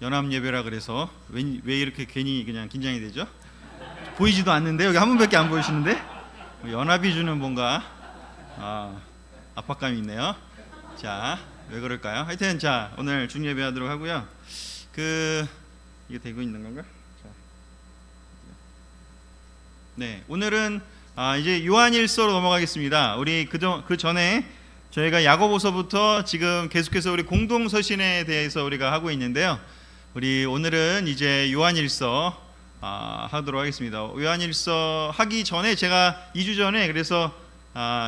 연합 예배라 그래서 왜 이렇게 괜히 그냥 긴장이 되죠? 보이지도 않는데 여기 한 분밖에 안 보이시는데 연합이 주는 뭔가 압박감이 있네요. 자, 왜 그럴까요? 하여튼 자, 오늘 중예배하도록 하고요. 이게 되고 있는 건가? 자. 네, 오늘은 이제 요한일서로 넘어가겠습니다. 우리 그 전에 저희가 야고보서부터 지금 계속해서 우리 공동서신에 대해서 우리가 하고 있는데요. 우리 오늘은 이제 요한일서 하도록 하겠습니다. 요한일서 하기 전에 제가 2주 전에 그래서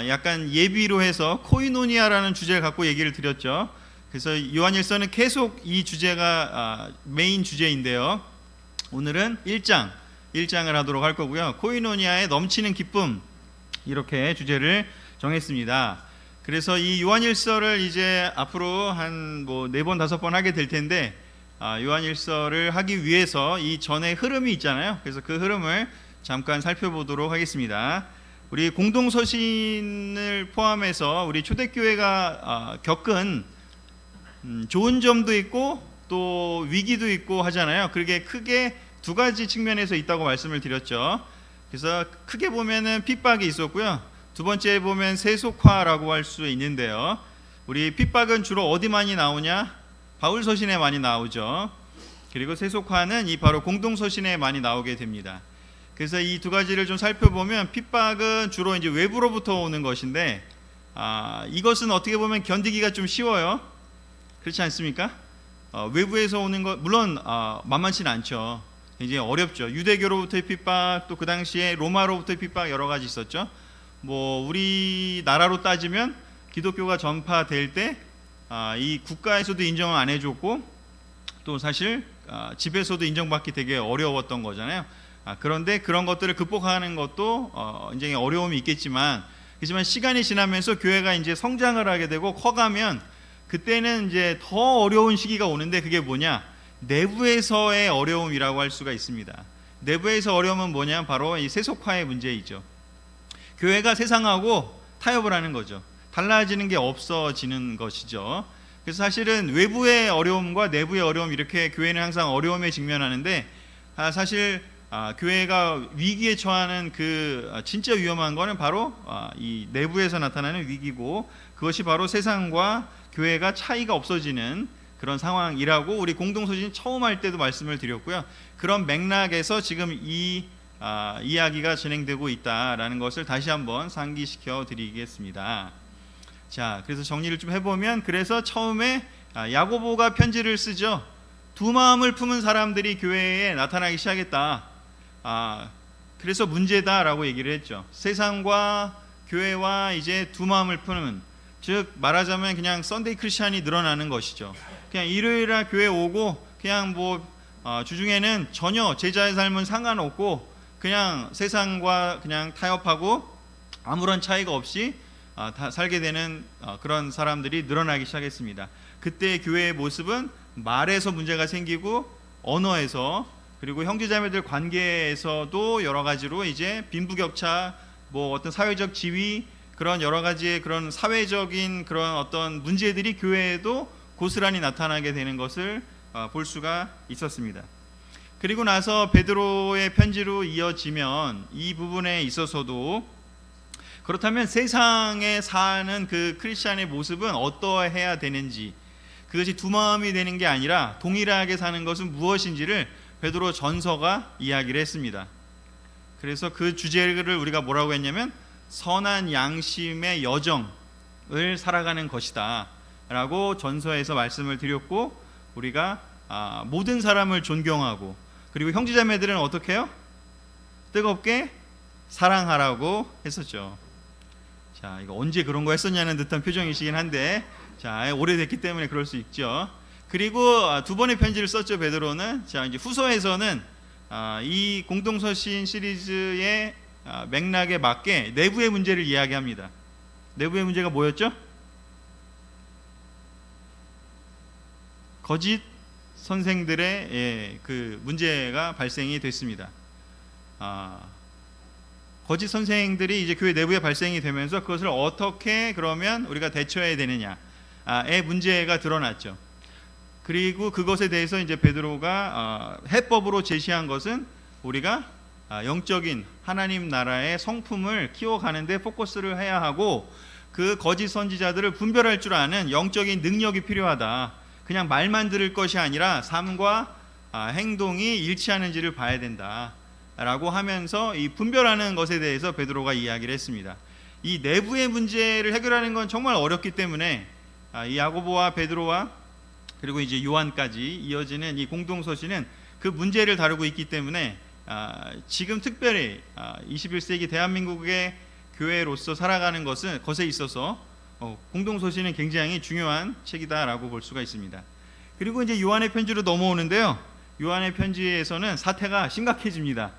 약간 예비로 해서 코이노니아라는 주제를 갖고 얘기를 드렸죠. 그래서 요한일서는 계속 이 주제가 메인 주제인데요. 오늘은 1장을 하도록 할 거고요. 코이노니아의 넘치는 기쁨, 이렇게 주제를 정했습니다. 그래서 이 요한일서를 이제 앞으로 한 4번 5번 하게 될 텐데 요한일서를 하기 위해서 이 전에 흐름이 있잖아요. 그래서 그 흐름을 잠깐 살펴보도록 하겠습니다. 우리 공동서신을 포함해서 우리 초대교회가 겪은 좋은 점도 있고 또 위기도 있고 하잖아요. 그게 크게 두 가지 측면에서 있다고 말씀을 드렸죠. 그래서 크게 보면은 핍박이 있었고요. 두 번째 보면 세속화라고 할 수 있는데요. 우리 핍박은 주로 어디 많이 나오냐? 바울서신에 많이 나오죠. 그리고 세속화는 이 바로 공동서신에 많이 나오게 됩니다. 그래서 이 두 가지를 좀 살펴보면 핍박은 주로 이제 외부로부터 오는 것인데 이것은 어떻게 보면 견디기가 좀 쉬워요. 그렇지 않습니까? 외부에서 오는 것 물론 만만치는 않죠. 이제 어렵죠. 유대교로부터의 핍박, 또 그 당시에 로마로부터의 핍박 여러 가지 있었죠. 우리나라로 따지면 기독교가 전파될 때 이 국가에서도 인정을 안 해줬고 또 사실 집에서도 인정받기 되게 어려웠던 거잖아요. 그런데 그런 것들을 극복하는 것도 굉장히 어려움이 있겠지만 하지만 시간이 지나면서 교회가 이제 성장을 하게 되고 커가면 그때는 이제 더 어려운 시기가 오는데 그게 뭐냐? 내부에서의 어려움이라고 할 수가 있습니다. 내부에서 어려움은 뭐냐? 바로 이 세속화의 문제이죠. 교회가 세상하고 타협을 하는 거죠. 달라지는 게 없어지는 것이죠. 그래서 사실은 외부의 어려움과 내부의 어려움 이렇게 교회는 항상 어려움에 직면하는데 사실 교회가 위기에 처하는 진짜 위험한 거는 바로 이 내부에서 나타나는 위기고 그것이 바로 세상과 교회가 차이가 없어지는 그런 상황이라고 우리 공동서신 처음 할 때도 말씀을 드렸고요. 그런 맥락에서 지금 이 이야기가 진행되고 있다라는 것을 다시 한번 상기시켜 드리겠습니다. 자, 그래서 정리를 좀 해보면 그래서 처음에 야고보가 편지를 쓰죠. 두 마음을 품은 사람들이 교회에 나타나기 시작했다. 그래서 문제다라고 얘기를 했죠. 세상과 교회와 이제 두 마음을 품은, 즉 말하자면 그냥 썬데이 크리스찬이 늘어나는 것이죠. 그냥 일요일날 교회 오고 그냥 주중에는 전혀 제자의 삶은 상관없고 그냥 세상과 그냥 타협하고 아무런 차이가 없이 살게 되는 그런 사람들이 늘어나기 시작했습니다. 그때 교회의 모습은 말에서 문제가 생기고 언어에서 그리고 형제자매들 관계에서도 여러 가지로 이제 빈부격차, 어떤 사회적 지위 그런 여러 가지의 그런 사회적인 그런 어떤 문제들이 교회에도 고스란히 나타나게 되는 것을 볼 수가 있었습니다. 그리고 나서 베드로의 편지로 이어지면 이 부분에 있어서도 그렇다면 세상에 사는 그 크리스찬의 모습은 어떠해야 되는지, 그것이 두 마음이 되는 게 아니라 동일하게 사는 것은 무엇인지를 베드로 전서가 이야기를 했습니다. 그래서 그 주제를 우리가 뭐라고 했냐면 선한 양심의 여정을 살아가는 것이다 라고 전서에서 말씀을 드렸고, 우리가 모든 사람을 존경하고 그리고 형제자매들은 어떻게 해요? 뜨겁게 사랑하라고 했었죠. 자, 이거 언제 그런 거 했었냐는 듯한 표정이시긴 한데, 자, 오래됐기 때문에 그럴 수 있죠. 그리고 두 번의 편지를 썼죠, 베드로는. 자, 이제 후서에서는 이 공동서신 시리즈의 맥락에 맞게 내부의 문제를 이야기합니다. 내부의 문제가 뭐였죠? 거짓 선생들의 그 문제가 발생이 됐습니다. 거짓 선생들이 이제 교회 내부에 발생이 되면서 그것을 어떻게 그러면 우리가 대처해야 되느냐의 문제가 드러났죠. 그리고 그것에 대해서 이제 베드로가 해법으로 제시한 것은 우리가 영적인 하나님 나라의 성품을 키워가는데 포커스를 해야 하고, 그 거짓 선지자들을 분별할 줄 아는 영적인 능력이 필요하다. 그냥 말만 들을 것이 아니라 삶과 행동이 일치하는지를 봐야 된다 라고 하면서 이 분별하는 것에 대해서 베드로가 이야기를 했습니다. 이 내부의 문제를 해결하는 건 정말 어렵기 때문에 이 야고보와 베드로와 그리고 이제 요한까지 이어지는 이 공동서신은 그 문제를 다루고 있기 때문에 지금 특별히 21세기 대한민국의 교회로서 살아가는 것에 있어서 공동서신은 굉장히 중요한 책이다라고 볼 수가 있습니다. 그리고 이제 요한의 편지로 넘어오는데요. 요한의 편지에서는 사태가 심각해집니다.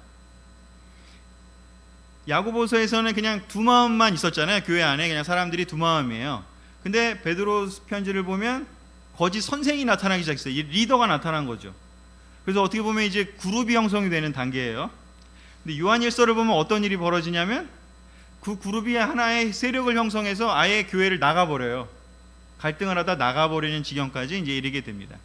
야고보서에서는 그냥 두 마음만 있었잖아요. 교회 안에 그냥 사람들이 두 마음이에요. 근데 베드로 편지를 보면 거짓 선생이 나타나기 시작했어요. 이 리더가 나타난 거죠. 그래서 어떻게 보면 이제 그룹이 형성이 되는 단계예요. 근데 요한일서를 보면 어떤 일이 벌어지냐면 그 그룹이 하나의 세력을 형성해서 아예 교회를 나가버려요. 갈등을 하다 나가버리는 지경까지 이제 이르게 됩니다.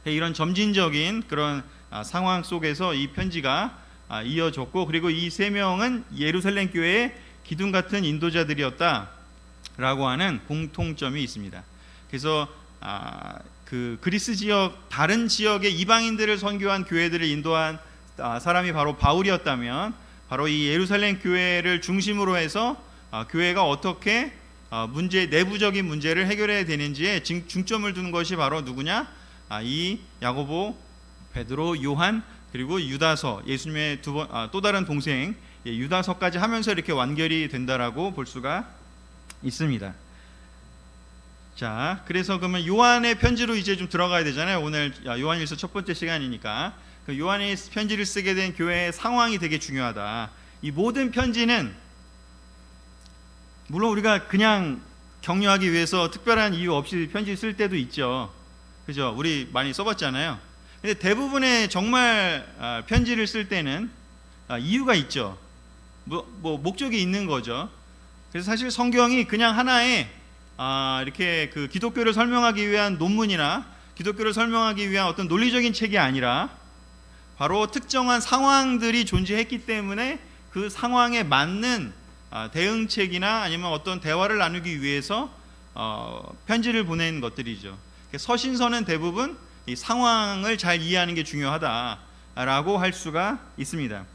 이런 점진적인 그런 상황 속에서 이 편지가 이어졌고, 그리고 이 세 명은 예루살렘 교회의 기둥 같은 인도자들이었다라고 하는 공통점이 있습니다. 그래서 그 그리스 지역 다른 지역의 이방인들을 선교한 교회들을 인도한 사람이 바로 바울이었다면, 바로 이 예루살렘 교회를 중심으로 해서 교회가 어떻게 내부적인 문제를 해결해야 되는지에 중점을 두는 것이 바로 누구냐? 이 야고보, 베드로, 요한, 그리고 유다서, 예수님의 또 다른 동생 유다서까지 하면서 이렇게 완결이 된다라고 볼 수가 있습니다. 자, 그래서 그러면 요한의 편지로 이제 좀 들어가야 되잖아요. 오늘 요한일서 첫 번째 시간이니까 그 요한이 편지를 쓰게 된 교회의 상황이 되게 중요하다. 이 모든 편지는 물론 우리가 그냥 격려하기 위해서 특별한 이유 없이 편지 쓸 때도 있죠. 그죠? 우리 많이 써봤잖아요. 근데 대부분의 정말 편지를 쓸 때는 이유가 있죠. 뭐 목적이 있는 거죠. 그래서 사실 성경이 그냥 하나의 이렇게 그 기독교를 설명하기 위한 논문이나 기독교를 설명하기 위한 어떤 논리적인 책이 아니라 바로 특정한 상황들이 존재했기 때문에 그 상황에 맞는 대응책이나 아니면 어떤 대화를 나누기 위해서 편지를 보낸 것들이죠. 서신서는 대부분 이 상황을 잘 이해하는 게 중요하다라고 할 수가 있습니다.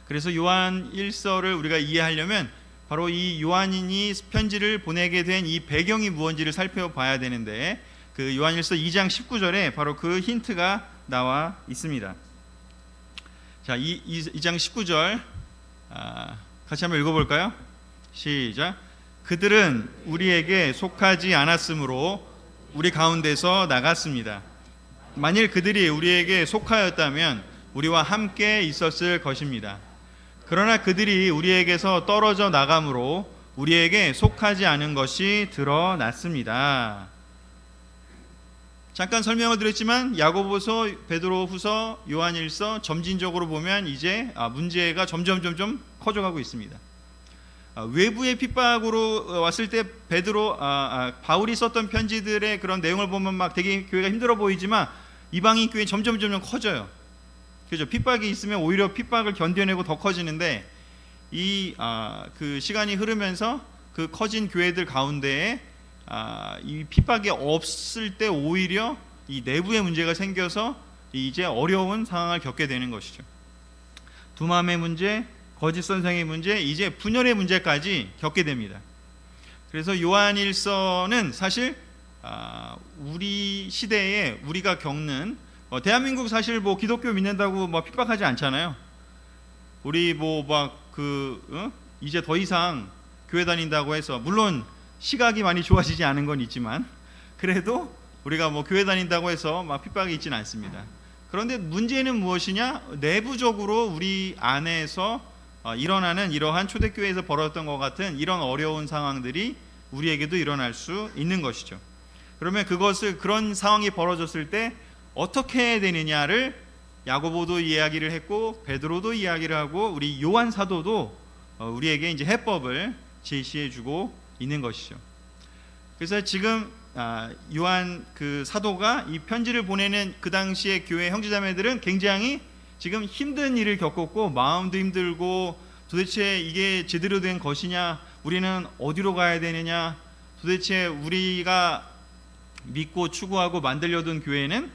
그래서 요한 1서를 우리가 이해하려면 바로 이 요한인이 편지를 보내게 된 이 배경이 무엇인지를 살펴봐야 되는데, 그 요한일서 2장 19절에 바로 그 힌트가 나와 있습니다. 자, 2장 19절 같이 한번 읽어볼까요? 시작. 그들은 우리에게 속하지 않았으므로 우리 가운데서 나갔습니다. 만일 그들이 우리에게 속하였다면 우리와 함께 있었을 것입니다. 그러나 그들이 우리에게서 떨어져 나감으로 우리에게 속하지 않은 것이 드러났습니다. 잠깐 설명을 드렸지만 야고보서, 베드로후서, 요한일서 점진적으로 보면 이제 문제가 점점 커져가고 있습니다. 외부의 핍박으로 왔을 때 바울이 썼던 편지들의 그런 내용을 보면 막 되게 교회가 힘들어 보이지만 이방인 교회 점점 커져요. 그죠? 핍박이 있으면 오히려 핍박을 견뎌내고 더 커지는데, 그 시간이 흐르면서 그 커진 교회들 가운데에 이 핍박이 없을 때 오히려 이 내부의 문제가 생겨서 이제 어려운 상황을 겪게 되는 것이죠. 두 마음의 문제, 거짓 선생의 문제, 이제 분열의 문제까지 겪게 됩니다. 그래서 요한일서는 사실 우리 시대에 우리가 겪는 대한민국 사실 뭐 기독교 믿는다고 뭐 핍박하지 않잖아요. 우리 이제 더 이상 교회 다닌다고 해서, 물론 시각이 많이 좋아지지 않은 건 있지만 그래도 우리가 뭐 교회 다닌다고 해서 막 핍박이 있지는 않습니다. 그런데 문제는 무엇이냐? 내부적으로 우리 안에서 일어나는 이러한 초대교회에서 벌어졌던 것 같은 이런 어려운 상황들이 우리에게도 일어날 수 있는 것이죠. 그러면 그런 상황이 벌어졌을 때 어떻게 해야 되느냐를 야고보도 이야기를 했고 베드로도 이야기를 하고 우리 요한 사도도 우리에게 이제 해법을 제시해주고 있는 것이죠. 그래서 지금 요한 그 사도가 이 편지를 보내는 그 당시에 교회 형제자매들은 굉장히 지금 힘든 일을 겪었고 마음도 힘들고 도대체 이게 제대로 된 것이냐, 우리는 어디로 가야 되느냐, 도대체 우리가 믿고 추구하고 만들려던 교회는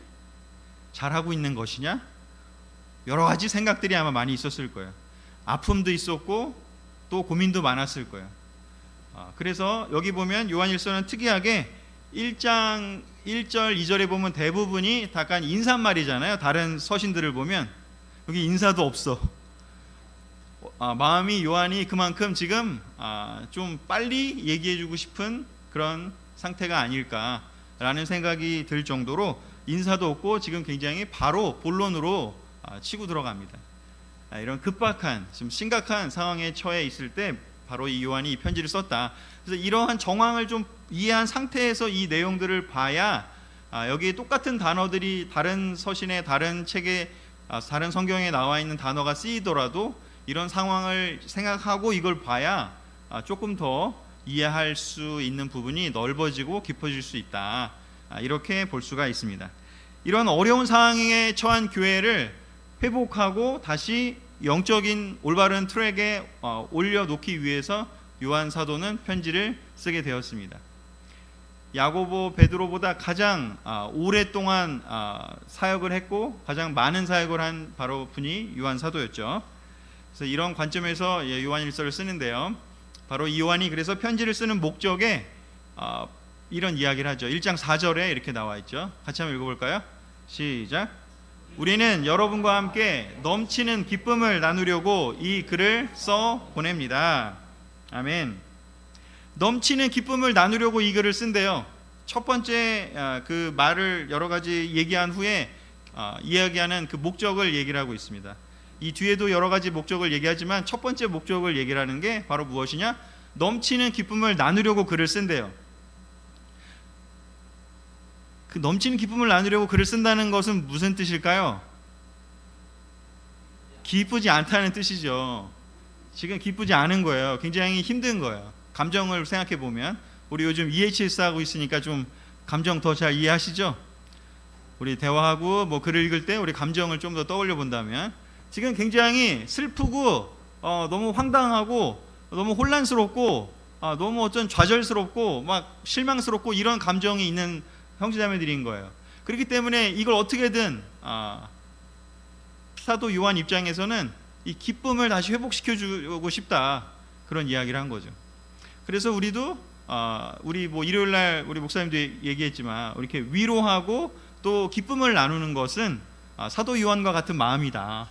잘하고 있는 것이냐, 여러 가지 생각들이 아마 많이 있었을 거예요. 아픔도 있었고 또 고민도 많았을 거예요. 그래서 여기 보면 요한일서는 특이하게 1장 1절 2절에 보면 대부분이 약간 인사말이잖아요. 다른 서신들을 보면 여기 인사도 없어. 마음이 요한이 그만큼 지금 좀 빨리 얘기해주고 싶은 그런 상태가 아닐까라는 생각이 들 정도로 인사도 없고 지금 굉장히 바로 본론으로 치고 들어갑니다. 이런 급박한, 지금 심각한 상황에 처해 있을 때 바로 이 요한이 이 편지를 썼다. 그래서 이러한 정황을 좀 이해한 상태에서 이 내용들을 봐야 여기 똑같은 단어들이 다른 서신에, 다른 책에, 다른 성경에 나와 있는 단어가 쓰이더라도 이런 상황을 생각하고 이걸 봐야 조금 더 이해할 수 있는 부분이 넓어지고 깊어질 수 있다. 이렇게 볼 수가 있습니다. 이런 어려운 상황에 처한 교회를 회복하고 다시 영적인 올바른 트랙에 올려놓기 위해서 요한 사도는 편지를 쓰게 되었습니다. 야고보, 베드로보다 가장 오랫동안 사역을 했고 가장 많은 사역을 한 바로 분이 요한 사도였죠. 그래서 이런 관점에서 요한일서를 쓰는데요. 바로 이 요한이 그래서 편지를 쓰는 목적에 이런 이야기를 하죠. 1장 4절에 이렇게 나와 있죠. 같이 한번 읽어볼까요? 시작. 우리는 여러분과 함께 넘치는 기쁨을 나누려고 이 글을 써 보냅니다. 아멘. 넘치는 기쁨을 나누려고 이 글을 쓴대요. 첫 번째 그 말을 여러 가지 얘기한 후에 이야기하는 그 목적을 얘기를 하고 있습니다. 이 뒤에도 여러 가지 목적을 얘기하지만 첫 번째 목적을 얘기를 하는 게 바로 무엇이냐? 넘치는 기쁨을 나누려고 글을 쓴대요. 그 넘치는 기쁨을 나누려고 글을 쓴다는 것은 무슨 뜻일까요? 기쁘지 않다는 뜻이죠. 지금 기쁘지 않은 거예요. 굉장히 힘든 거예요. 감정을 생각해 보면 우리 요즘 EHS 하고 있으니까 좀 감정 더 잘 이해하시죠? 우리 대화하고 뭐 글을 읽을 때 우리 감정을 좀 더 떠올려 본다면 지금 굉장히 슬프고 너무 황당하고 너무 혼란스럽고 너무 어떤 좌절스럽고 막 실망스럽고 이런 감정이 있는 형제자매들인 거예요. 그렇기 때문에 이걸 어떻게든 사도 요한 입장에서는 이 기쁨을 다시 회복시켜 주고 싶다, 그런 이야기를 한 거죠. 그래서 우리도 우리 뭐 일요일 날 우리 목사님도 얘기했지만 이렇게 위로하고 또 기쁨을 나누는 것은 사도 요한과 같은 마음이다.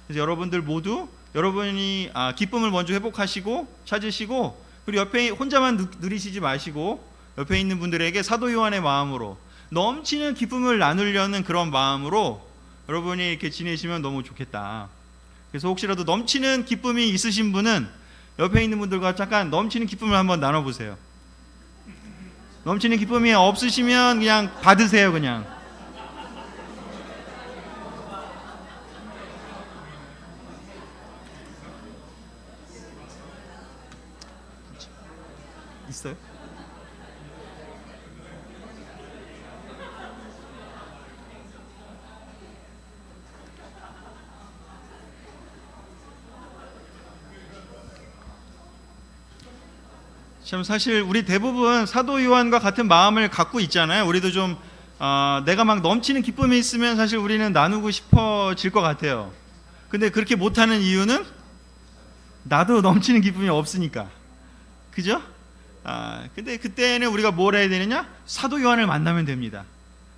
그래서 여러분들 모두 여러분이 기쁨을 먼저 회복하시고 찾으시고, 그리고 옆에 혼자만 누리시지 마시고 옆에 있는 분들에게 사도 요한의 마음으로 넘치는 기쁨을 나누려는 그런 마음으로 여러분이 이렇게 지내시면 너무 좋겠다. 그래서 혹시라도 넘치는 기쁨이 있으신 분은 옆에 있는 분들과 잠깐 넘치는 기쁨을 한번 나눠보세요. 넘치는 기쁨이 없으시면 그냥 받으세요. 그냥 있어요? 참 사실 우리 대부분 사도 요한과 같은 마음을 갖고 있잖아요. 우리도 좀 내가 막 넘치는 기쁨이 있으면 사실 우리는 나누고 싶어질 것 같아요. 근데 그렇게 못하는 이유는 나도 넘치는 기쁨이 없으니까, 그죠? 근데 그때는 우리가 뭘 해야 되느냐? 사도 요한을 만나면 됩니다.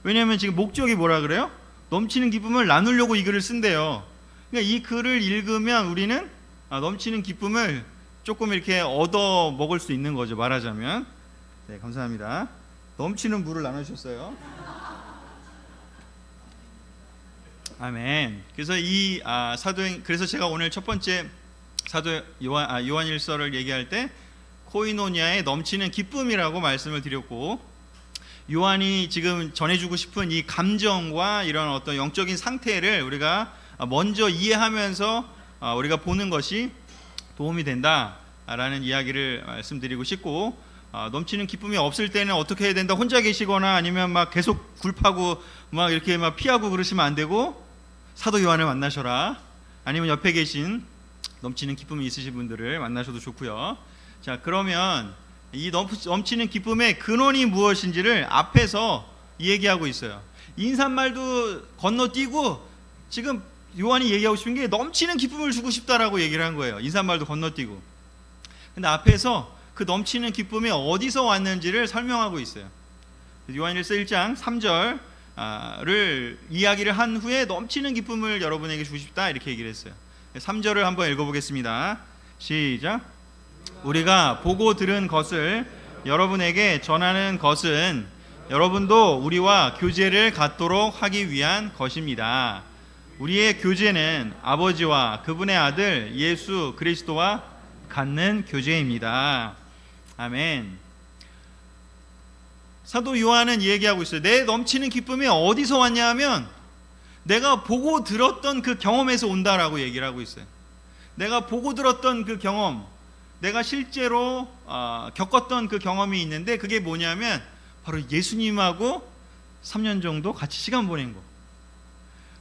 왜냐하면 지금 목적이 뭐라 그래요? 넘치는 기쁨을 나누려고 이 글을 쓴대요. 그러니까 이 글을 읽으면 우리는 넘치는 기쁨을 조금 이렇게 얻어 먹을 수 있는 거죠, 말하자면. 네, 감사합니다. 넘치는 물을 나눠주셨어요. 아멘. 그래서 이 그래서 제가 오늘 첫 번째 사도 요한일서를 얘기할 때 코이노니아의 넘치는 기쁨이라고 말씀을 드렸고, 요한이 지금 전해주고 싶은 이 감정과 이런 어떤 영적인 상태를 우리가 먼저 이해하면서 우리가 보는 것이 도움이 된다라는 이야기를 말씀드리고 싶고, 넘치는 기쁨이 없을 때는 어떻게 해야 된다? 혼자 계시거나 아니면 막 계속 굴파고 막 이렇게 막 피하고 그러시면 안 되고 사도 요한을 만나셔라. 아니면 옆에 계신 넘치는 기쁨이 있으신 분들을 만나셔도 좋고요. 자, 그러면 이 넘치는 기쁨의 근원이 무엇인지를 앞에서 얘기하고 있어요. 인사말도 건너뛰고 지금 요한이 얘기하고 싶은 게 넘치는 기쁨을 주고 싶다라고 얘기를 한 거예요. 인사말도 건너뛰고. 근데 앞에서 그 넘치는 기쁨이 어디서 왔는지를 설명하고 있어요. 요한일서 1장 3절을 이야기를 한 후에 넘치는 기쁨을 여러분에게 주고 싶다 이렇게 얘기를 했어요. 3절을 한번 읽어보겠습니다. 시작. 우리가 보고 들은 것을 여러분에게 전하는 것은 여러분도 우리와 교제를 갖도록 하기 위한 것입니다. 우리의 교제는 아버지와 그분의 아들 예수 그리스도와 갖는 교제입니다. 아멘. 사도 요한은 얘기하고 있어요. 내 넘치는 기쁨이 어디서 왔냐면 내가 보고 들었던 그 경험에서 온다라고 얘기를 하고 있어요. 내가 보고 들었던 그 경험, 내가 실제로 겪었던 그 경험이 있는데 그게 뭐냐면 바로 예수님하고 3년 정도 같이 시간 보낸 거.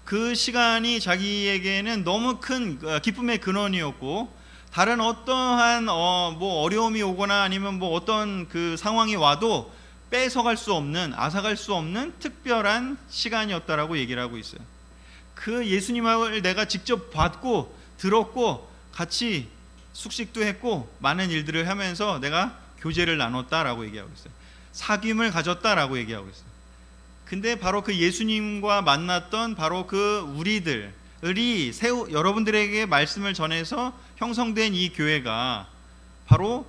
그 시간이 자기에게는 너무 큰 기쁨의 근원이었고 다른 어떠한 뭐 어려움이 오거나 아니면 뭐 어떤 그 상황이 와도 뺏어갈 수 없는, 앗아갈 수 없는 특별한 시간이었다라고 얘기를 하고 있어요. 그 예수님을 내가 직접 봤고 들었고 같이 숙식도 했고 많은 일들을 하면서 내가 교제를 나눴다라고 얘기하고 있어요. 사귐을 가졌다라고 얘기하고 있어요. 근데 바로 그 예수님과 만났던 바로 그 우리들이 여러분들에게 말씀을 전해서 형성된 이 교회가 바로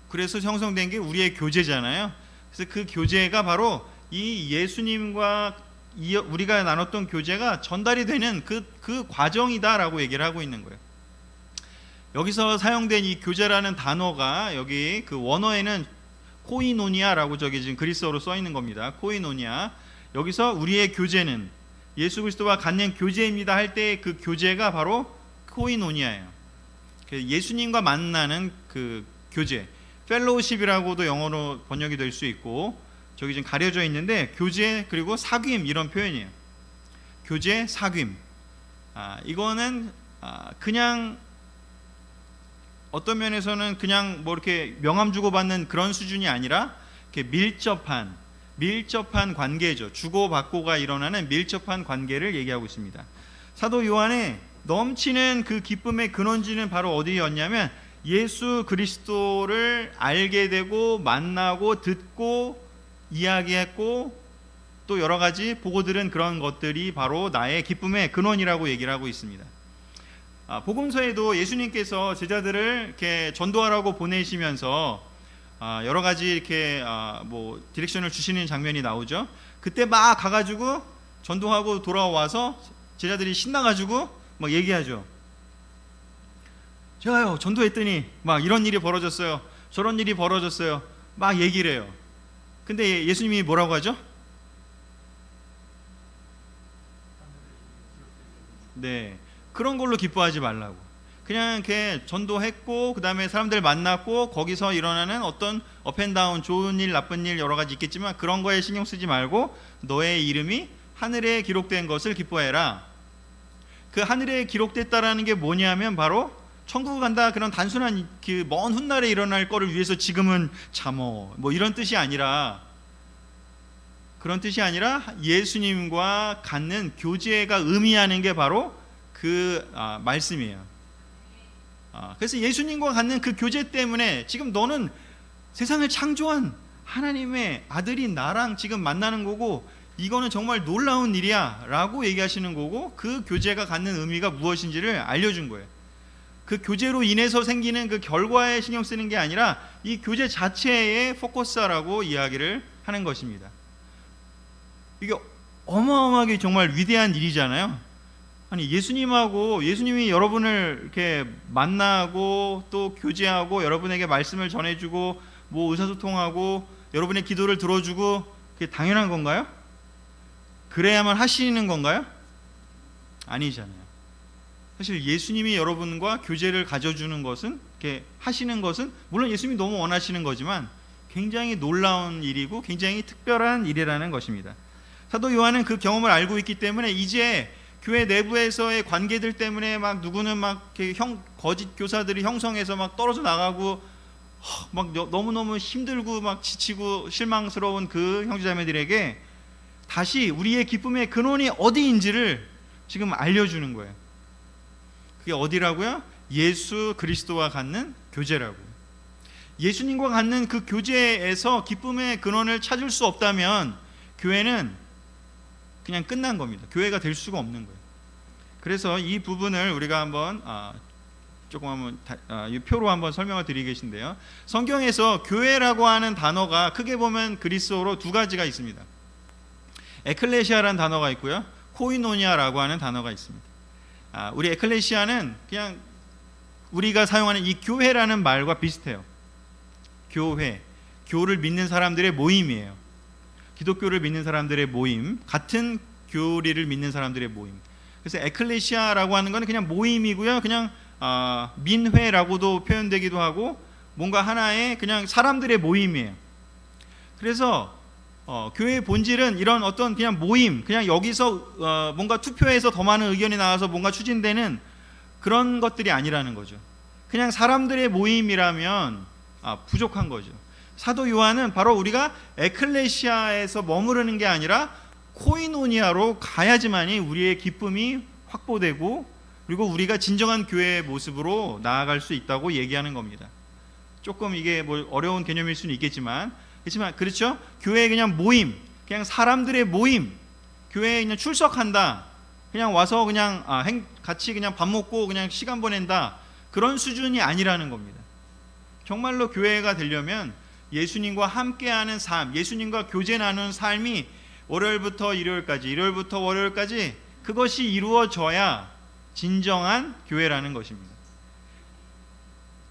그래서 형성된 게 우리의 교제잖아요. 그래서 그 교제가 바로 이 예수님과 우리가 나눴던 교제가 전달이 되는 그 과정이다라고 얘기를 하고 있는 거예요. 여기서 사용된 이 교제라는 단어가 여기 그 원어에는 코이노니아라고 저기 지금 그리스어로 써 있는 겁니다. 코이노니아. 여기서 우리의 교제는 예수 그리스도와 갖는 교제입니다 할 때 그 교제가 바로 코이노니아예요. 예수님과 만나는 그 교제, 펠로우십이라고도 영어로 번역이 될 수 있고 저기 지금 가려져 있는데 교제 그리고 사귐 이런 표현이에요. 교제, 사귐. 이거는 그냥 어떤 면에서는 그냥 뭐 이렇게 명함 주고받는 그런 수준이 아니라 이렇게 밀접한 관계죠. 주고받고가 일어나는 밀접한 관계를 얘기하고 있습니다. 사도 요한의 넘치는 그 기쁨의 근원지는 바로 어디였냐면 예수 그리스도를 알게 되고 만나고 듣고 이야기했고 또 여러 가지 보고 들은 그런 것들이 바로 나의 기쁨의 근원이라고 얘기를 하고 있습니다. 복음서에도 예수님께서 제자들을 이렇게 전도하라고 보내시면서 여러 가지 이렇게 뭐 디렉션을 주시는 장면이 나오죠. 그때 막 가가지고 전도하고 돌아와서 제자들이 신나가지고 막 얘기하죠. 제가요 전도했더니 막 이런 일이 벌어졌어요. 저런 일이 벌어졌어요. 막 얘기를 해요. 근데 예수님이 뭐라고 하죠? 네, 그런 걸로 기뻐하지 말라고. 그냥 이렇게 전도했고 그 다음에 사람들 만났고 거기서 일어나는 어떤 업앤다운 좋은 일 나쁜 일 여러 가지 있겠지만 그런 거에 신경 쓰지 말고 너의 이름이 하늘에 기록된 것을 기뻐해라. 그 하늘에 기록됐다라는 게 뭐냐면 바로 천국 간다 그런 단순한 그 먼 훗날에 일어날 거를 위해서 지금은 참어 뭐 이런 뜻이 아니라 그런 뜻이 아니라 예수님과 갖는 교제가 의미하는 게 바로 그 말씀이에요. 그래서 예수님과 갖는 그 교제 때문에 지금 너는 세상을 창조한 하나님의 아들인 나랑 지금 만나는 거고 이거는 정말 놀라운 일이야 라고 얘기하시는 거고 그 교제가 갖는 의미가 무엇인지를 알려준 거예요. 그 교제로 인해서 생기는 그 결과에 신경 쓰는 게 아니라 이 교제 자체에 포커스하라고 이야기를 하는 것입니다. 이게 어마어마하게 정말 위대한 일이잖아요. 아니 예수님이 여러분을 이렇게 만나고 또 교제하고 여러분에게 말씀을 전해주고 뭐 의사소통하고 여러분의 기도를 들어주고 그게 당연한 건가요? 그래야만 하시는 건가요? 아니잖아요. 사실 예수님이 여러분과 교제를 가져주는 것은 이렇게 하시는 것은 물론 예수님이 너무 원하시는 거지만 굉장히 놀라운 일이고 굉장히 특별한 일이라는 것입니다. 사도 요한은 그 경험을 알고 있기 때문에 이제 교회 내부에서의 관계들 때문에 막 누구는 막 거짓 교사들이 형성해서 막 떨어져 나가고 막 너무너무 힘들고 막 지치고 실망스러운 그 형제자매들에게 다시 우리의 기쁨의 근원이 어디인지를 지금 알려주는 거예요. 그게 어디라고요? 예수 그리스도와 갖는 교제라고. 예수님과 갖는 그 교제에서 기쁨의 근원을 찾을 수 없다면 교회는 그냥 끝난 겁니다. 교회가 될 수가 없는 거예요. 그래서 이 부분을 우리가 한번 이 표로 한번 설명을 드리겠는데요. 성경에서 교회라고 하는 단어가 크게 보면 그리스어로 두 가지가 있습니다. 에클레시아라는 단어가 있고요, 코이노니아라고 하는 단어가 있습니다. 우리 에클레시아는 그냥 우리가 사용하는 이 교회라는 말과 비슷해요. 교회, 교를 믿는 사람들의 모임이에요. 기독교를 믿는 사람들의 모임, 같은 교리를 믿는 사람들의 모임. 그래서 에클레시아라고 하는 것은 그냥 모임이고요, 그냥 민회라고도 표현되기도 하고 뭔가 하나의 그냥 사람들의 모임이에요. 그래서 교회의 본질은 이런 어떤 그냥 모임, 그냥 여기서 뭔가 투표해서 더 많은 의견이 나와서 뭔가 추진되는 그런 것들이 아니라는 거죠. 그냥 사람들의 모임이라면 부족한 거죠. 사도 요한은 바로 우리가 에클레시아에서 머무르는 게 아니라 코이노니아로 가야지만이 우리의 기쁨이 확보되고 그리고 우리가 진정한 교회의 모습으로 나아갈 수 있다고 얘기하는 겁니다. 조금 이게 뭐 어려운 개념일 수는 있겠지만 그렇죠? 교회에 그냥 모임, 그냥 사람들의 모임, 교회에 그냥 출석한다, 그냥 와서 그냥 같이 그냥 밥 먹고 그냥 시간 보낸다, 그런 수준이 아니라는 겁니다. 정말로 교회가 되려면 예수님과 함께하는 삶, 예수님과 교제 나누는 삶이 월요일부터 일요일까지, 일요일부터 월요일까지 그것이 이루어져야 진정한 교회라는 것입니다.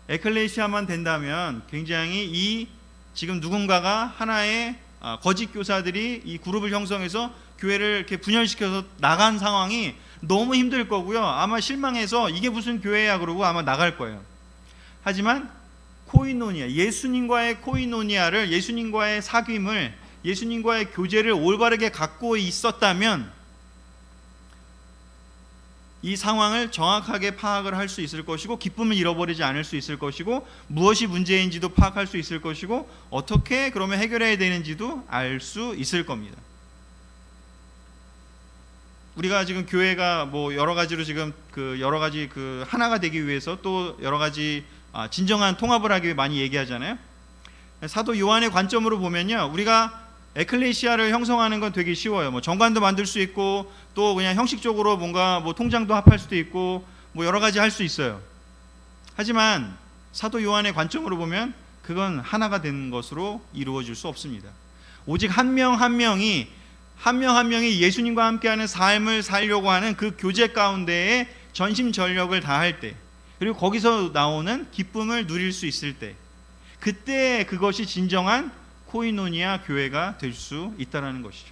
에클레시아만 된다면 굉장히 지금 누군가가 하나의 거짓 교사들이 이 그룹을 형성해서 교회를 이렇게 분열시켜서 나간 상황이 너무 힘들 거고요. 아마 실망해서 이게 무슨 교회야 그러고 아마 나갈 거예요. 하지만 코이노니아, 예수님과의 코이노니아를, 예수님과의 사귐을, 예수님과의 교제를 올바르게 갖고 있었다면 이 상황을 정확하게 파악을 할 수 있을 것이고 기쁨을 잃어버리지 않을 수 있을 것이고 무엇이 문제인지도 파악할 수 있을 것이고 어떻게 그러면 해결해야 되는지도 알 수 있을 겁니다. 우리가 지금 교회가 뭐 여러 가지로 지금 여러 가지 하나가 되기 위해서 또 여러 가지 진정한 통합을 하기 위해 많이 얘기하잖아요. 사도 요한의 관점으로 보면요, 우리가 에클레시아를 형성하는 건 되게 쉬워요. 뭐 정관도 만들 수 있고 또 그냥 형식적으로 뭔가 뭐 통장도 합할 수도 있고 뭐 여러 가지 할 수 있어요. 하지만 사도 요한의 관점으로 보면 그건 하나가 된 것으로 이루어질 수 없습니다. 오직 한 명 한 명이 예수님과 함께하는 삶을 살려고 하는 그 교제 가운데에 전심전력을 다할 때, 그리고 거기서 나오는 기쁨을 누릴 수 있을 때, 그때 그것이 진정한 코이노니아 교회가 될 수 있다는 것이죠.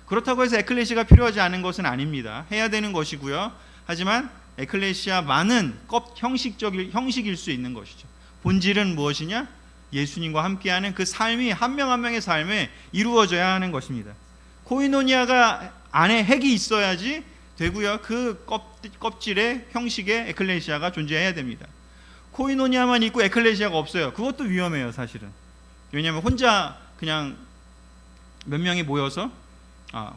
그렇다고 해서 에클레시아가 필요하지 않은 것은 아닙니다. 해야 되는 것이고요. 하지만 에클레시아만은 형식일 수 있는 것이죠. 본질은 무엇이냐? 예수님과 함께하는 그 삶이 한 명 한 명의 삶에 이루어져야 하는 것입니다. 코이노니아가 안에 핵이 있어야지 되고요. 그 껍질의 형식의 에클레시아가 존재해야 됩니다. 코이노니아만 있고 에클레시아가 없어요. 그것도 위험해요, 사실은. 왜냐하면 혼자 그냥 몇 명이 모여서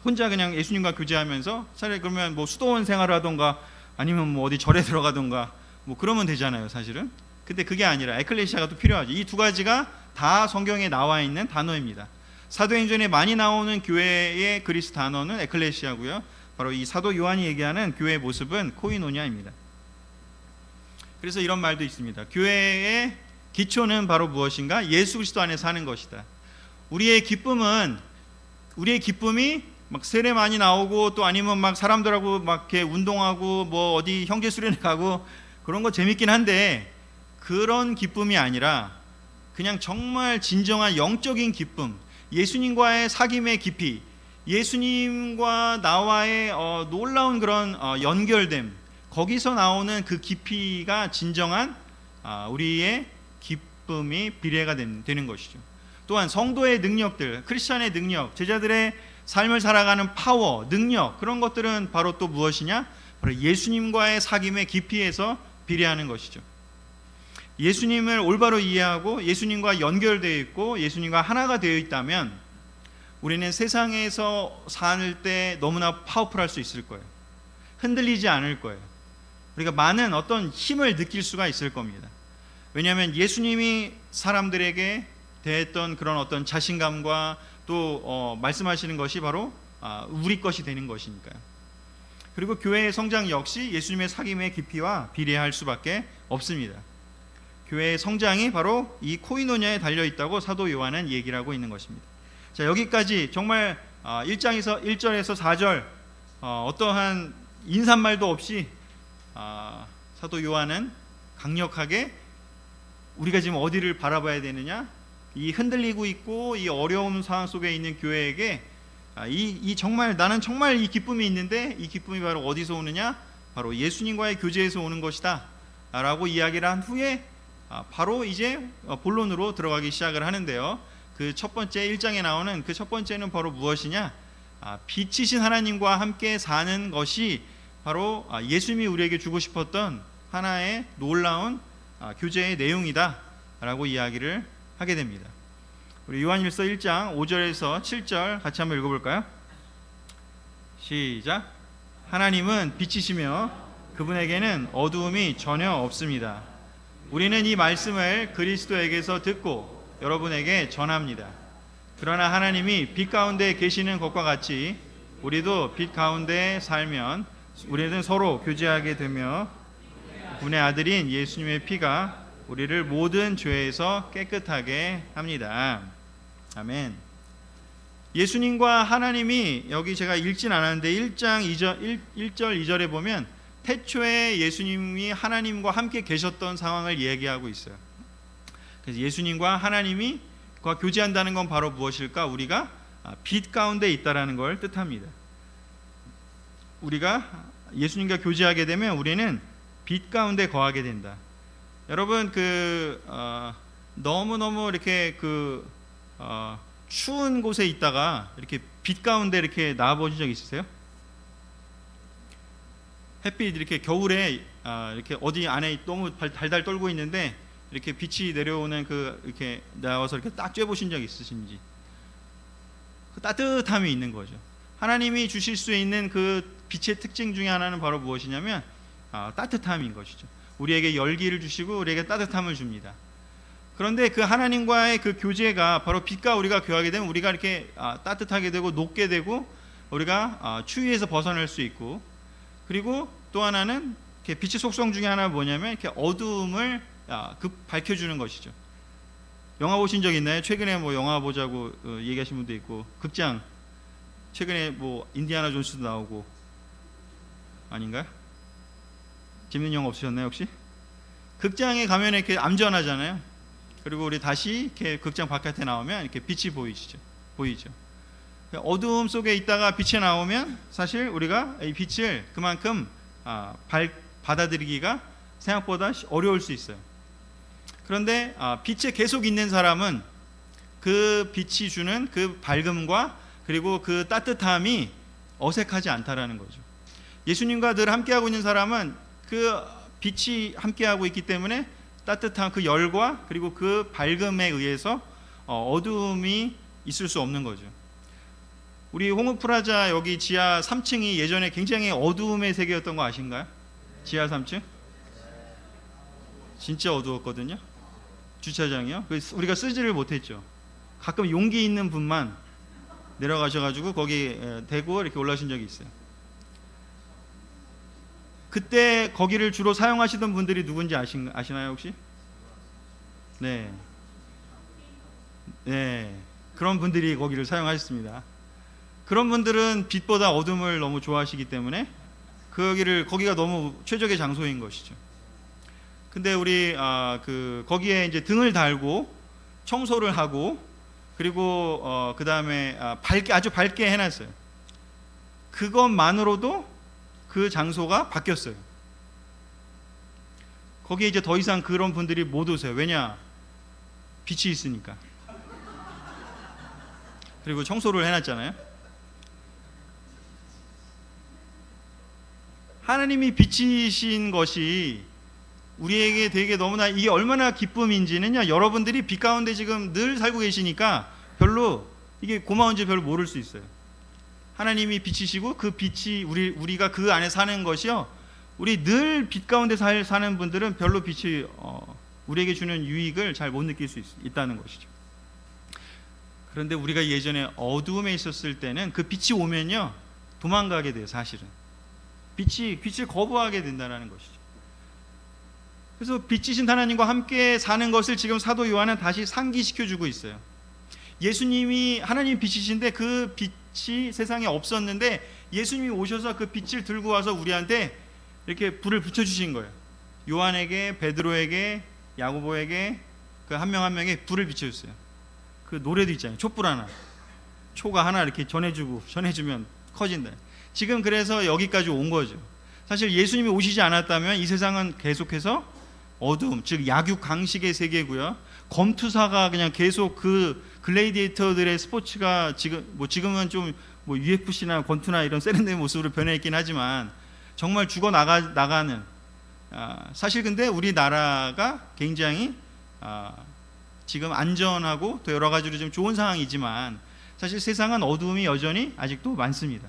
혼자 그냥 예수님과 교제하면서 차라리 그러면 뭐 수도원 생활을 하던가 아니면 뭐 어디 절에 들어가던가 뭐 그러면 되잖아요, 사실은. 근데 그게 아니라 에클레시아가 또 필요하죠. 이 두 가지가 다 성경에 나와 있는 단어입니다. 사도행전에 많이 나오는 교회의 그리스 단어는 에클레시아고요. 바로 이 사도 요한이 얘기하는 교회의 모습은 코이노니아입니다. 그래서 이런 말도 있습니다. 교회의 기초는 바로 무엇인가? 예수 그리스도 안에 사는 것이다. 우리의 기쁨이 막 세례 많이 나오고 또 아니면 막 사람들하고 막 이렇게 운동하고 뭐 어디 형제 수련회 가고 그런 거 재밌긴 한데 그런 기쁨이 아니라 그냥 정말 진정한 영적인 기쁨, 예수님과의 사귐의 깊이, 예수님과 나와의 놀라운 그런 연결됨, 거기서 나오는 그 깊이가 진정한 우리의 기쁨이 비례가 되는 것이죠. 또한 성도의 능력들, 크리스천의 능력, 제자들의 삶을 살아가는 파워, 능력, 그런 것들은 바로 또 무엇이냐? 바로 예수님과의 사귐의 깊이에서 비례하는 것이죠. 예수님을 올바로 이해하고 예수님과 연결되어 있고 예수님과 하나가 되어 있다면 우리는 세상에서 살 때 너무나 파워풀할 수 있을 거예요. 흔들리지 않을 거예요. 우리가 많은 어떤 힘을 느낄 수가 있을 겁니다. 왜냐하면 예수님이 사람들에게 대했던 그런 어떤 자신감과 또 말씀하시는 것이 바로 우리 것이 되는 것이니까요. 그리고 교회의 성장 역시 예수님의 사귐의 깊이와 비례할 수밖에 없습니다. 교회의 성장이 바로 이 코이노냐에 달려있다고 사도 요한은 얘기를 하고 있는 것입니다. 자, 여기까지 정말 1장에서 1절에서 4절 어떠한 인사말도 없이 사도 요한은 강력하게 우리가 지금 어디를 바라봐야 되느냐, 이 흔들리고 있고 이 어려운 상황 속에 있는 교회에게 정말 나는 정말 이 기쁨이 있는데 이 기쁨이 바로 어디서 오느냐, 바로 예수님과의 교제에서 오는 것이다 라고 이야기를 한 후에 바로 이제 본론으로 들어가기 시작을 하는데요. 그 첫 번째 1장에 나오는 그 첫 번째는 바로 무엇이냐, 빛이신 하나님과 함께 사는 것이 바로 예수님이 우리에게 주고 싶었던 하나의 놀라운 교제의 내용이다 라고 이야기를 하게 됩니다. 우리 요한일서 1장 5절에서 7절 같이 한번 읽어볼까요? 시작. 하나님은 빛이시며 그분에게는 어두움이 전혀 없습니다. 우리는 이 말씀을 그리스도에게서 듣고 여러분에게 전합니다. 그러나 하나님이 빛 가운데 계시는 것과 같이 우리도 빛 가운데 살면 우리는 서로 교제하게 되며 그분의 아들인 예수님의 피가 우리를 모든 죄에서 깨끗하게 합니다. 아멘. 예수님과 하나님이 여기 제가 읽진 않았는데 1장 1절 2절에 보면 태초에 예수님이 하나님과 함께 계셨던 상황을 얘기하고 있어요. 그래서 예수님과 하나님이 교제한다는 건 바로 무엇일까? 우리가 빛 가운데 있다라는 걸 뜻합니다. 우리가 예수님과 교제하게 되면 우리는 빛 가운데 거하게 된다. 여러분 너무너무 이렇게 추운 곳에 있다가 이렇게 빛 가운데 이렇게 나와 보신 적 있으세요? 햇빛 이렇게 겨울에 이렇게 어디 안에 너무 달달 떨고 있는데 이렇게 빛이 내려오는 이렇게 나와서 이렇게 딱 쬐 보신 적 있으신지? 그 따뜻함이 있는 거죠. 하나님이 주실 수 있는 그 빛의 특징 중에 하나는 바로 무엇이냐면 따뜻함인 것이죠. 우리에게 열기를 주시고 우리에게 따뜻함을 줍니다. 그런데 그 하나님과의 그 교제가 바로 빛과 우리가 교하게 되면 우리가 이렇게 따뜻하게 되고 녹게 되고 우리가 추위에서 벗어날 수 있고, 그리고 또 하나는 이렇게 빛의 속성 중에 하나가 뭐냐면 이렇게 어두움을 밝혀주는 것이죠. 영화 보신 적 있나요? 최근에 뭐 영화 보자고 얘기하신 분도 있고, 극장 최근에 뭐 인디아나 존스도 나오고, 아닌가요? 재밌는 영화 없으셨나요 혹시? 극장에 가면 이렇게 암전하잖아요. 그리고 우리 다시 이렇게 극장 바깥에 나오면 이렇게 빛이 보이죠. 어두움 속에 있다가 빛에 나오면 사실 우리가 이 빛을 그만큼 받아들이기가 생각보다 어려울 수 있어요. 그런데 빛에 계속 있는 사람은 그 빛이 주는 그 밝음과 그리고 그 따뜻함이 어색하지 않다라는 거죠. 예수님과 늘 함께하고 있는 사람은 그 빛이 함께하고 있기 때문에 따뜻한 그 열과 그리고 그 밝음에 의해서 어두움이 있을 수 없는 거죠. 우리 홍흑프라자 여기 지하 3층이 예전에 굉장히 어두움의 세계였던 거 아신가요? 지하 3층? 진짜 어두웠거든요. 주차장이요. 우리가 쓰지를 못했죠. 가끔 용기 있는 분만 내려가셔가지고 거기 대고 이렇게 올라오신 적이 있어요. 그때 거기를 주로 사용하시던 분들이 누군지 아시나요 혹시? 네, 그런 분들이 거기를 사용하셨습니다. 그런 분들은 빛보다 어둠을 너무 좋아하시기 때문에 거기가 너무 최적의 장소인 것이죠. 근데 우리 거기에 이제 등을 달고 청소를 하고 그리고 그 다음에 아주 밝게 해놨어요. 그것만으로도 그 장소가 바뀌었어요. 거기에 이제 더 이상 그런 분들이 못 오세요. 왜냐? 빛이 있으니까. 그리고 청소를 해놨잖아요. 하나님이 빛이신 것이 우리에게 되게 너무나 이게 얼마나 기쁨인지는요, 여러분들이 빛 가운데 지금 늘 살고 계시니까 별로 이게 고마운지 별로 모를 수 있어요. 하나님이 빛이시고 그 빛이 우리가 그 안에 사는 것이요, 우리 늘 빛 가운데 사는 분들은 별로 빛이 우리에게 주는 유익을 잘 못 느낄 수 있다는 것이죠. 그런데 우리가 예전에 어두움에 있었을 때는 그 빛이 오면요 도망가게 돼요. 사실은 빛을 거부하게 된다는 것이죠. 그래서 빛이신 하나님과 함께 사는 것을 지금 사도 요한은 다시 상기시켜주고 있어요. 예수님이 하나님 빛이신데 그 빛이 세상에 없었는데 예수님이 오셔서 그 빛을 들고 와서 우리한테 이렇게 불을 붙여주신 거예요. 요한에게, 베드로에게, 야고보에게, 그 한 명 한 명에 불을 비춰줬어요. 그 노래도 있잖아요. 촛불 하나, 초가 하나 이렇게 전해주면 커진다. 지금 그래서 여기까지 온 거죠. 사실 예수님이 오시지 않았다면 이 세상은 계속해서 어두움, 즉 약육 강식의 세계고요. 검투사가 그냥 계속 그 글래디에이터들의 스포츠가 지금은 좀 UFC나 권투나 이런 세련된 모습으로 변해 있긴 하지만 정말 죽어 나가는 사실 근데 우리나라가 굉장히 지금 안전하고 또 여러 가지로 좀 좋은 상황이지만 사실 세상은 어두움이 여전히 아직도 많습니다.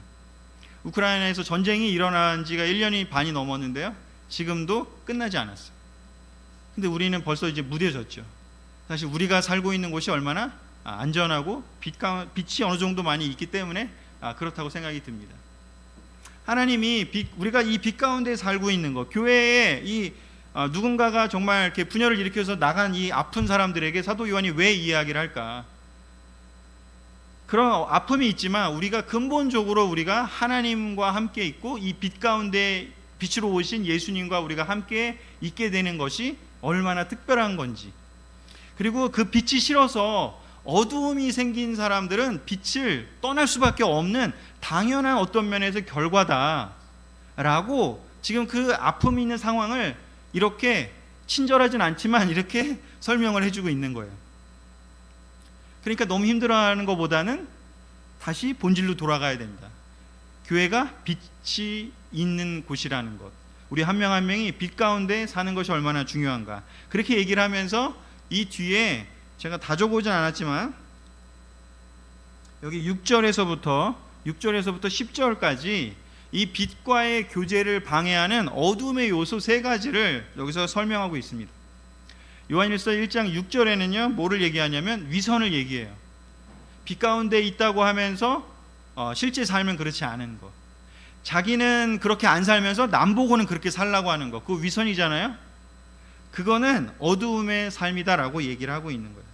우크라이나에서 전쟁이 일어난 지가 1년이 반이 넘었는데요. 지금도 끝나지 않았어요. 근데 우리는 벌써 이제 무뎌졌죠. 사실 우리가 살고 있는 곳이 얼마나 안전하고 빛이 어느 정도 많이 있기 때문에 그렇다고 생각이 듭니다. 하나님이 우리가 이 빛 가운데 살고 있는 것, 교회에 이 누군가가 정말 이렇게 분열을 일으켜서 나간 이 아픈 사람들에게 사도 요한이 왜 이야기를 할까? 그런 아픔이 있지만 우리가 근본적으로 우리가 하나님과 함께 있고 이 빛 가운데 빛으로 오신 예수님과 우리가 함께 있게 되는 것이 얼마나 특별한 건지, 그리고 그 빛이 싫어서 어두움이 생긴 사람들은 빛을 떠날 수밖에 없는 당연한 어떤 면에서 결과다라고 지금 그 아픔이 있는 상황을 이렇게 친절하진 않지만 이렇게 설명을 해주고 있는 거예요. 그러니까 너무 힘들어하는 것보다는 다시 본질로 돌아가야 됩니다. 교회가 빛이 있는 곳이라는 것, 우리 한 명 한 명이 빛 가운데 사는 것이 얼마나 중요한가, 그렇게 얘기를 하면서 이 뒤에 제가 다 적어오진 않았지만 여기 6절에서부터 10절까지 이 빛과의 교제를 방해하는 어둠의 요소 3가지를 여기서 설명하고 있습니다. 요한일서 1장 6절에는요 뭐를 얘기하냐면 위선을 얘기해요. 빛 가운데 있다고 하면서 실제 삶은 그렇지 않은 것, 자기는 그렇게 안 살면서 남 보고는 그렇게 살라고 하는 것, 그거 위선이잖아요. 그거는 어두움의 삶이다라고 얘기를 하고 있는 거예요.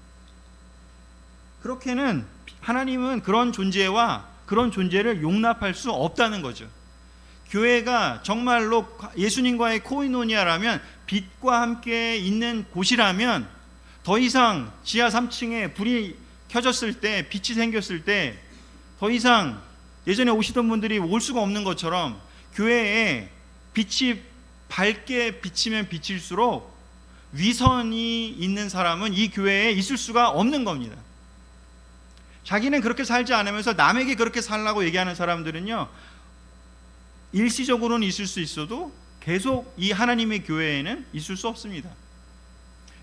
그렇게는 하나님은 그런 존재와 그런 존재를 용납할 수 없다는 거죠. 교회가 정말로 예수님과의 코이노니아라면, 빛과 함께 있는 곳이라면 더 이상 지하 3층에 불이 켜졌을 때, 빛이 생겼을 때 더 이상 예전에 오시던 분들이 올 수가 없는 것처럼 교회에 빛이 밝게 비치면 비칠수록 위선이 있는 사람은 이 교회에 있을 수가 없는 겁니다. 자기는 그렇게 살지 않으면서 남에게 그렇게 살라고 얘기하는 사람들은요 일시적으로는 있을 수 있어도 계속 이 하나님의 교회에는 있을 수 없습니다.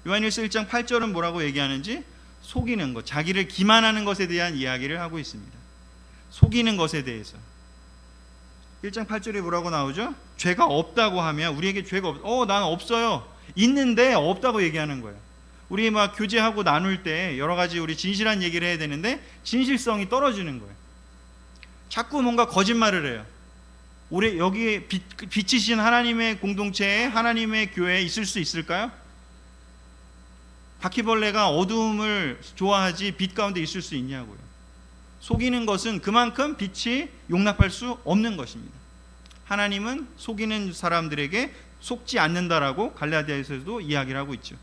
요한일서 1장 8절은 뭐라고 얘기하는지, 속이는 것, 자기를 기만하는 것에 대한 이야기를 하고 있습니다. 속이는 것에 대해서 1장 8절에 뭐라고 나오죠? 죄가 없다고 하면, 우리에게 죄가 난 없어요, 있는데 없다고 얘기하는 거예요. 우리 막 교제하고 나눌 때 여러 가지 우리 진실한 얘기를 해야 되는데 진실성이 떨어지는 거예요. 자꾸 뭔가 거짓말을 해요. 우리 여기에 빛이신 하나님의 공동체에, 하나님의 교회에 있을 수 있을까요? 바퀴벌레가 어두움을 좋아하지 빛 가운데 있을 수 있냐고요. 속이는 것은 그만큼 빛이 용납할 수 없는 것입니다. 하나님은 속이는 사람들에게 속지 않는다라고 갈라디아에서도 이야기를 하고 있죠.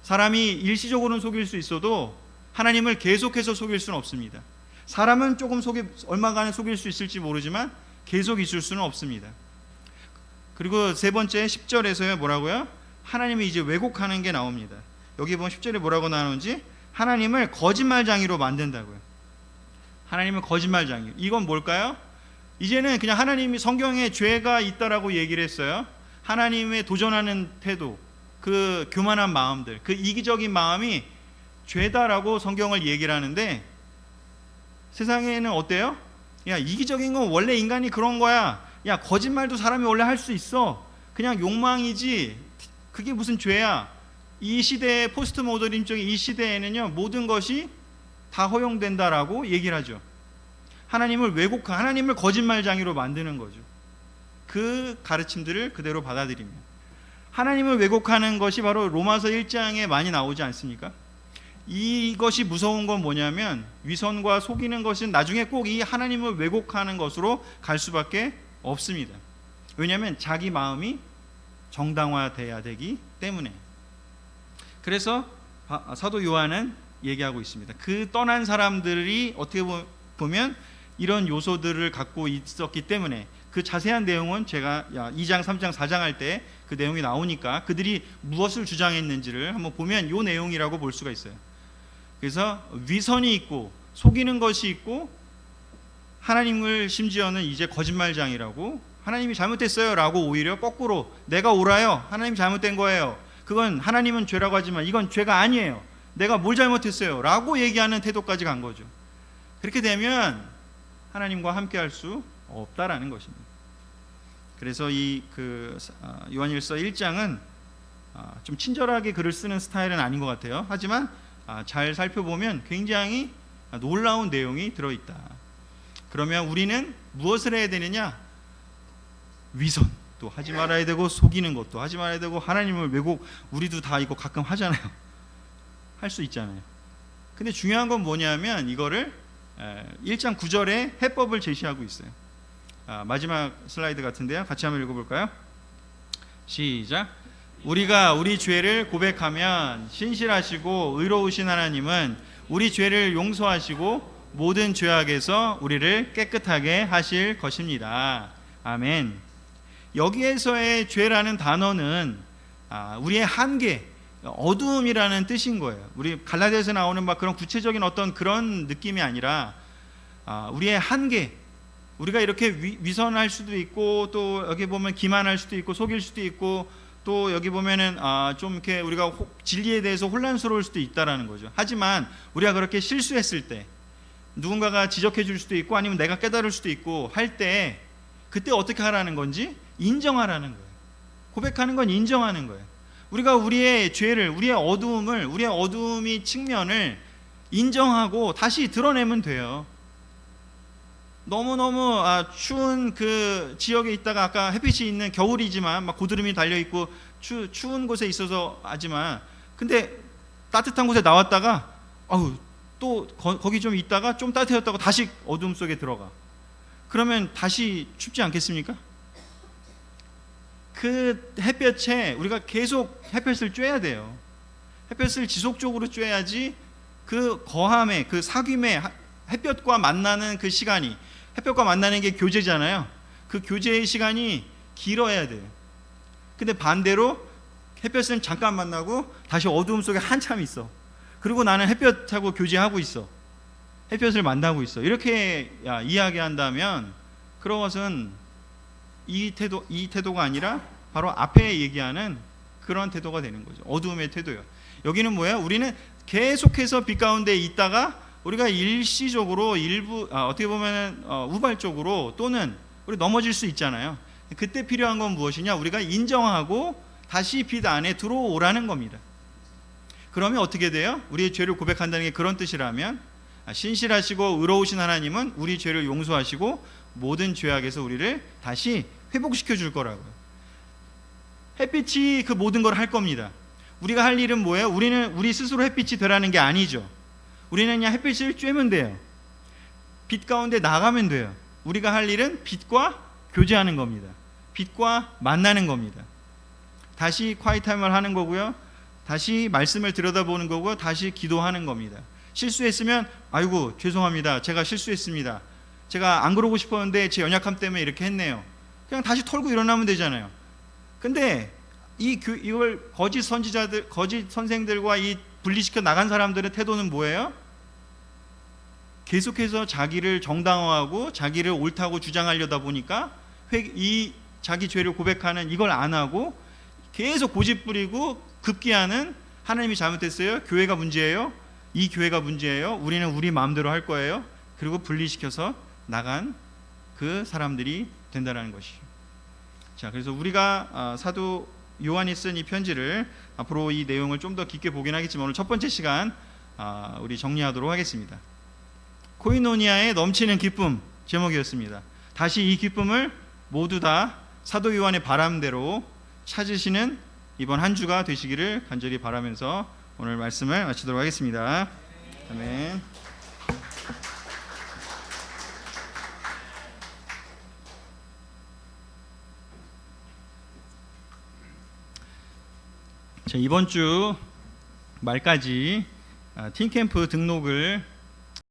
사람이 일시적으로는 속일 수 있어도 하나님을 계속해서 속일 수는 없습니다. 사람은 조금 얼마간은 속일 수 있을지 모르지만 계속 있을 수는 없습니다. 그리고 세 번째 10절에서요 뭐라고요? 하나님이 이제 왜곡하는 게 나옵니다. 여기 보면 10절에 뭐라고 나오는지, 하나님을 거짓말장이로 만든다고요. 하나님은 거짓말장이에요. 이건 뭘까요? 이제는 그냥 하나님이 성경에 죄가 있다라고 얘기를 했어요. 하나님의 도전하는 태도, 그 교만한 마음들, 그 이기적인 마음이 죄다라고 성경을 얘기를 하는데, 세상에는 어때요? 야, 이기적인 건 원래 인간이 그런 거야. 야, 거짓말도 사람이 원래 할 수 있어. 그냥 욕망이지 그게 무슨 죄야. 이 시대의 포스트 모더니즘적인 이 시대에는요, 모든 것이 다 허용된다라고 얘기를 하죠. 하나님을 왜곡한, 하나님을 거짓말장이로 만드는 거죠. 그 가르침들을 그대로 받아들이면 하나님을 왜곡하는 것이 바로 로마서 1장에 많이 나오지 않습니까? 이것이 무서운 건 뭐냐면, 위선과 속이는 것은 나중에 꼭 이 하나님을 왜곡하는 것으로 갈 수밖에 없습니다. 왜냐하면 자기 마음이 정당화돼야 되기 때문에. 그래서 사도 요한은 얘기하고 있습니다. 그 떠난 사람들이 어떻게 보면 이런 요소들을 갖고 있었기 때문에, 그 자세한 내용은 제가 2장, 3장, 4장 할 때 그 내용이 나오니까 그들이 무엇을 주장했는지를 한번 보면 이 내용이라고 볼 수가 있어요. 그래서 위선이 있고 속이는 것이 있고, 하나님을 심지어는 이제 거짓말장이라고, 하나님이 잘못했어요 라고 오히려 거꾸로 내가 옳아요, 하나님 잘못된 거예요, 그건 하나님은 죄라고 하지만 이건 죄가 아니에요, 내가 뭘 잘못했어요 라고 얘기하는 태도까지 간 거죠. 그렇게 되면 하나님과 함께 할 수 없다라는 것입니다. 그래서 요한일서 1장은 좀 친절하게 글을 쓰는 스타일은 아닌 것 같아요. 하지만 잘 살펴보면 굉장히 놀라운 내용이 들어있다. 그러면 우리는 무엇을 해야 되느냐? 위선도 하지 말아야 되고, 속이는 것도 하지 말아야 되고, 하나님을 왜곡, 우리도 다 이거 가끔 하잖아요. 할 수 있잖아요. 근데 중요한 건 뭐냐면, 이거를 1장 9절에 해법을 제시하고 있어요. 마지막 슬라이드 같은데요, 같이 한번 읽어볼까요? 시작. 우리가 우리 죄를 고백하면 신실하시고 의로우신 하나님은 우리 죄를 용서하시고 모든 죄악에서 우리를 깨끗하게 하실 것입니다. 아멘. 여기에서의 죄라는 단어는 우리의 한계, 어두움이라는 뜻인 거예요. 우리 갈라디아에서 나오는 막 그런 구체적인 어떤 그런 느낌이 아니라 우리의 한계, 우리가 이렇게 위선할 수도 있고, 또 여기 보면 기만할 수도 있고, 속일 수도 있고, 또 여기 보면은 좀 이렇게 우리가 진리에 대해서 혼란스러울 수도 있다라는 거죠. 하지만 우리가 그렇게 실수했을 때, 누군가가 지적해 줄 수도 있고, 아니면 내가 깨달을 수도 있고 할 때, 그때 어떻게 하라는 건지 인정하라는 거예요. 고백하는 건 인정하는 거예요. 우리가 우리의 죄를, 우리의 어두움을, 우리의 어두움이 측면을 인정하고 다시 드러내면 돼요. 너무너무 추운 그 지역에 있다가, 아까 햇빛이 있는 겨울이지만 막 고드름이 달려있고 추운 곳에 있어서 하지만, 근데 따뜻한 곳에 나왔다가 또 거기 좀 있다가 좀 따뜻해졌다고 다시 어둠 속에 들어가. 그러면 다시 춥지 않겠습니까? 그 햇볕에 우리가 계속 햇볕을 쬐야 돼요. 햇볕을 지속적으로 쬐야지 그 거함에, 그 사귐에 햇볕과 만나는 그 시간이, 햇볕과 만나는 게 교제잖아요. 그 교제의 시간이 길어야 돼요. 근데 반대로 햇볕은 잠깐 만나고 다시 어두움 속에 한참 있어. 그리고 나는 햇볕하고 교제하고 있어. 햇볕을 만나고 있어. 이렇게 이야기한다면, 그런 것은 이 태도가 아니라 바로 앞에 얘기하는 그런 태도가 되는 거죠. 어두움의 태도요. 여기는 뭐예요? 우리는 계속해서 빛 가운데 있다가 우리가 일시적으로 일부 어떻게 보면 우발적으로 또는 우리 넘어질 수 있잖아요. 그때 필요한 건 무엇이냐? 우리가 인정하고 다시 빛 안에 들어오라는 겁니다. 그러면 어떻게 돼요? 우리의 죄를 고백한다는 게 그런 뜻이라면, 신실하시고 의로우신 하나님은 우리 죄를 용서하시고 모든 죄악에서 우리를 다시 회복시켜 줄 거라고요. 햇빛이 그 모든 걸 할 겁니다. 우리가 할 일은 뭐예요? 우리는 우리 스스로 햇빛이 되라는 게 아니죠. 우리는 그냥 햇빛을 쬐면 돼요. 빛 가운데 나가면 돼요. 우리가 할 일은 빛과 교제하는 겁니다. 빛과 만나는 겁니다. 다시 콰이타임을 하는 거고요. 다시 말씀을 들여다보는 거고요. 다시 기도하는 겁니다. 실수했으면 아이고 죄송합니다. 제가 실수했습니다. 제가 안 그러고 싶었는데 제 연약함 때문에 이렇게 했네요. 그냥 다시 털고 일어나면 되잖아요. 근데 이걸 거짓 선지자들, 거짓 선생들과 이 분리시켜 나간 사람들의 태도는 뭐예요? 계속해서 자기를 정당화하고 자기를 옳다고 주장하려다 보니까 이 자기 죄를 고백하는 이걸 안 하고 계속 고집 부리고 급기야는 하나님이 잘못했어요? 교회가 문제예요? 이 교회가 문제예요? 우리는 우리 마음대로 할 거예요? 그리고 분리시켜서 나간 그 사람들이 된다는 것이죠. 자, 그래서 우리가 사도 요한이 쓴 이 편지를 앞으로 이 내용을 좀 더 깊게 보긴 하겠지만 오늘 첫 번째 시간 우리 정리하도록 하겠습니다. 코이노니아의 넘치는 기쁨 제목이었습니다. 다시 이 기쁨을 모두 다 사도 요한의 바람대로 찾으시는 이번 한 주가 되시기를 간절히 바라면서 오늘 말씀을 마치도록 하겠습니다. 아멘. 자, 이번 주 말까지 팀캠프 등록을